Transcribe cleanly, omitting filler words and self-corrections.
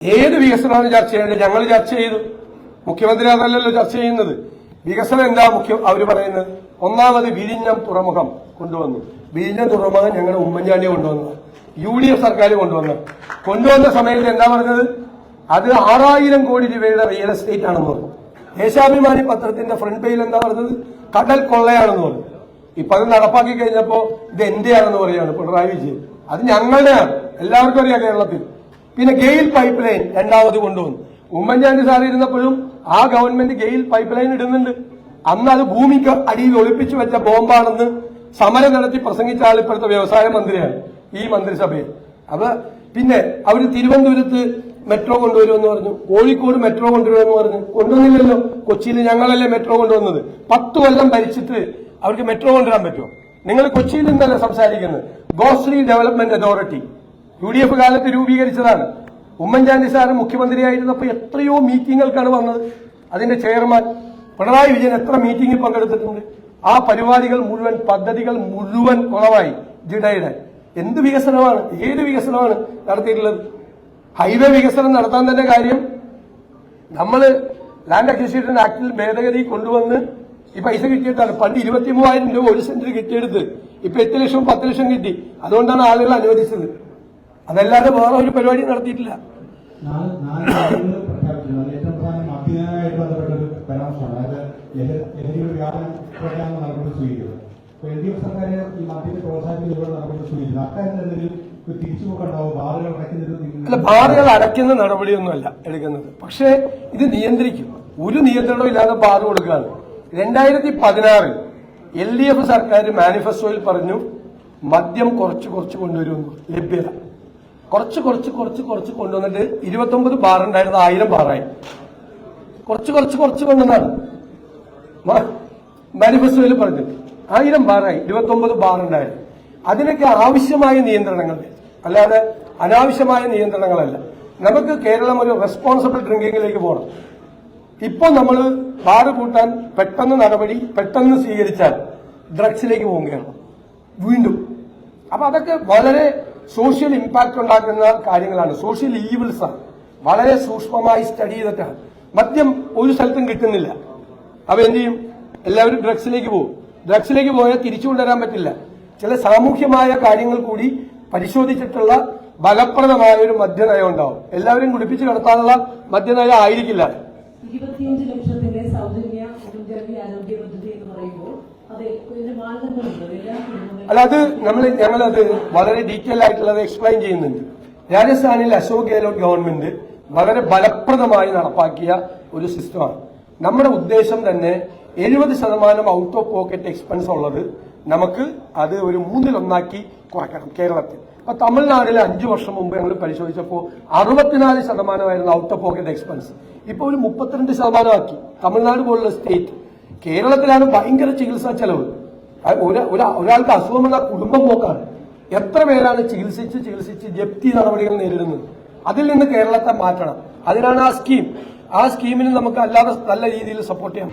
ഏത് വികസനമാണ് ചർച്ച ചെയ്യേണ്ടത്? ഞങ്ങൾ ചർച്ച ചെയ്തു. മുഖ്യമന്ത്രി അതല്ലല്ലോ ചർച്ച ചെയ്യുന്നത്. വികസനം എന്താ അവർ പറയുന്നത്? ഒന്നാമത് വിഴിഞ്ഞം തുറമുഖം കൊണ്ടുവന്നു. വിഴിഞ്ഞം തുറമുഖം ഞങ്ങളുടെ ഉമ്മൻചാണ്ടി കൊണ്ടുവന്നത്, UDF സർക്കാർ കൊണ്ടുവന്ന സമയത്ത് എന്താ പറഞ്ഞത്? അത് 6000 കോടി രൂപയുടെ റിയൽ എസ്റ്റേറ്റ് ആണെന്ന് പറഞ്ഞു. ദേശാഭിമാനി പത്രത്തിന്റെ ഫ്രണ്ട് പേജിൽ എന്താ പറഞ്ഞത്? കടൽ കൊള്ളയാണെന്ന് പറഞ്ഞു. ഇപ്പൊ അത് നടപ്പാക്കി കഴിഞ്ഞപ്പോ ഇത് എന്റെയാണെന്ന് പറയാണ് പിണറായി വിജയൻ. അത് ഞങ്ങളുടെയാണ്, എല്ലാവർക്കും അറിയാം കേരളത്തിൽ. പിന്നെ ഗെയിൽ പൈപ്പ് ലൈൻ രണ്ടാമത് കൊണ്ടുവന്നു. ഉമ്മൻചാണ്ടി സാർ ഇരുന്നപ്പോഴും ആ ഗവൺമെന്റ് ഗെയിൽ പൈപ്പ് ലൈൻ ഇടുന്നുണ്ട്. അന്ന് അത് ഭൂമിക്ക് അടിയിൽ ഒളിപ്പിച്ചു വെച്ച ബോംബാണെന്ന് സമരം നടത്തി പ്രസംഗിച്ച ആൾ ഇപ്പോഴത്തെ വ്യവസായ മന്ത്രിയാണ് ഈ മന്ത്രിസഭയിൽ. അപ്പൊ പിന്നെ അവര് തിരുവനന്തപുരത്ത് മെട്രോ കൊണ്ടുവരുമെന്ന് പറഞ്ഞു, കോഴിക്കോട് മെട്രോ കൊണ്ടുവരുമെന്ന് പറഞ്ഞു. കൊണ്ടുവന്നില്ലല്ലോ. കൊച്ചിയിൽ ഞങ്ങളല്ലേ മെട്രോ കൊണ്ടുവന്നത്. 10 കൊല്ലം ഭരിച്ചിട്ട് അവർക്ക് മെട്രോ കൊണ്ടുവരാൻ പറ്റുമോ? നിങ്ങൾ കൊച്ചിയിൽ നിന്നല്ല സംസാരിക്കുന്നത്. ഗോശ്രീ ഡെവലപ്മെന്റ് അതോറിറ്റി UDF കാലത്ത് രൂപീകരിച്ചതാണ്. ഉമ്മൻചാണ്ടി സാർ മുഖ്യമന്ത്രിയായിരുന്നപ്പോൾ എത്രയോ മീറ്റിങ്ങുകൾക്കാണ് വന്നത്. അതിന്റെ ചെയർമാൻ പിണറായി വിജയൻ എത്ര മീറ്റിംഗിൽ പങ്കെടുത്തിട്ടുണ്ട്. ആ പരിപാടികൾ മുഴുവൻ, പദ്ധതികൾ മുഴുവൻ കുറവായി ജിഡയുടെ. എന്ത് വികസനമാണ്, ഏത് വികസനമാണ് നടത്തിയിട്ടുള്ളത്? ഹൈവേ വികസനം നടത്താൻ തന്നെ കാര്യം നമ്മൾ ലാൻഡ് അക്വിസിഷൻ ആക്ടിൽ ഭേദഗതി കൊണ്ടുവന്ന് ഈ പൈസ കിട്ടിയിട്ടാണ്. പണ്ട് 23,000 രൂപ ഒരു സെന്റിന് കിട്ടിയെടുത്ത് ഇപ്പൊ 8 ലക്ഷം 10 ലക്ഷം കിട്ടി. അതുകൊണ്ടാണ് ആളുകൾ അനുവദിച്ചത്. അതല്ലാതെ വേറെ ഒരു പരിപാടി നടത്തിയിട്ടില്ല. അല്ല, ബാറുകൾ അടയ്ക്കുന്ന നടപടിയൊന്നുമല്ല എടുക്കുന്നത്. പക്ഷേ ഇത് നിയന്ത്രിക്കും. ഒരു നിയന്ത്രണവും ഇല്ലാതെ ബാർ കൊടുക്കുകയാണ്. 2016 LDF സർക്കാർ മാനിഫെസ്റ്റോയിൽ പറഞ്ഞു മദ്യം കുറച്ച് കൊണ്ടുവരുമെന്ന്. ലഭ്യത കുറച്ച് കൊണ്ടുവന്നിട്ട് 29 ബാർ ഉണ്ടായിരുന്ന 1000 ബാറായി. കുറച്ച് കൊണ്ടുവന്നാണ് മാനിഫെസ്റ്റോയിൽ പറഞ്ഞത്. 1000 ബാറായി, 29 ബാർ ഉണ്ടായിരുന്നു. അതിനൊക്കെ ആവശ്യമായ നിയന്ത്രണങ്ങൾ, അല്ലാതെ അനാവശ്യമായ നിയന്ത്രണങ്ങളല്ല. നമുക്ക് കേരളം ഒരു റെസ്പോൺസിബിൾ ഡ്രിങ്കിങ്ങിലേക്ക് പോകണം. ഇപ്പൊ നമ്മൾ ബാറ് കൂട്ടാൻ പെട്ടെന്ന് സ്വീകരിച്ചാൽ ഡ്രഗ്സിലേക്ക് പോവുകയാണ് വീണ്ടും. അപ്പൊ അതൊക്കെ വളരെ സോഷ്യൽ ഇമ്പാക്ട് ഉണ്ടാക്കുന്ന കാര്യങ്ങളാണ്. സോഷ്യൽ ഈവിൾസ് ആണ്. വളരെ സൂക്ഷ്മമായി സ്റ്റഡി ചെയ്തിട്ടാണ്. മദ്യം ഒരു സ്ഥലത്തും കിട്ടുന്നില്ല. അപ്പൊ എന്ത് ചെയ്യും? എല്ലാവരും ഡ്രഗ്സിലേക്ക് പോകും. ഡ്രഗ്സിലേക്ക് പോയാൽ തിരിച്ചു കൊണ്ടുവരാൻ പറ്റില്ല. ചില സാമൂഹ്യമായ കാര്യങ്ങൾ കൂടി പരിശോധിച്ചിട്ടുള്ള ഫലപ്രദമായ ഒരു മദ്യനയം ഉണ്ടാവും. എല്ലാവരും കുടിപ്പിച്ച് കിടത്താനുള്ള മദ്യനയം ആയിരിക്കില്ല. 25 ലക്ഷത്തിന്റെ സൗജന്യ ആരോഗ്യ പദ്ധതി എന്ന് പറയുമ്പോൾ അല്ല, അത് ഞങ്ങളത് വളരെ ഡീറ്റെയിൽ ആയിട്ടുള്ളത് എക്സ്പ്ലെയിൻ ചെയ്യുന്നുണ്ട്. രാജസ്ഥാനിൽ അശോക് ഗെഹ്ലോട്ട് ഗവൺമെന്റ് വളരെ ഫലപ്രദമായി നടപ്പാക്കിയ ഒരു സിസ്റ്റമാണ്. നമ്മുടെ ഉദ്ദേശം തന്നെ 70% ഔട്ട് ഓഫ് പോക്കറ്റ് എക്സ്പെൻസ് ഉള്ളത് നമുക്ക് അത് ഒരു 1/3 കുറയ്ക്കണം കേരളത്തിൽ. അപ്പൊ തമിഴ്നാട്ടിൽ 5 വർഷം മുമ്പ് ഞങ്ങൾ പരിശോധിച്ചപ്പോൾ 64% ഔട്ട് ഓഫ് പോക്കറ്റ് എക്സ്പെൻസ്. ഇപ്പൊ ഒരു 32% ആക്കി തമിഴ്നാട് പോലുള്ള സ്റ്റേറ്റ്. കേരളത്തിലാണ് ഭയങ്കര ചികിത്സാ ചെലവ്. ഒരാൾക്ക് അസുഖം വന്ന കുടുംബം പോക്കാണ്. എത്ര പേരാണ് ചികിത്സിച്ച് ജപ്തി നടപടികൾ നേരിടുന്നത്? അതിൽ നിന്ന് കേരളത്തെ മാറ്റണം. അതിനാണ് ആ സ്കീം. ആ സ്കീമിന് നമുക്ക് അല്ലാതെ നല്ല രീതിയിൽ സപ്പോർട്ട് ചെയ്യാം.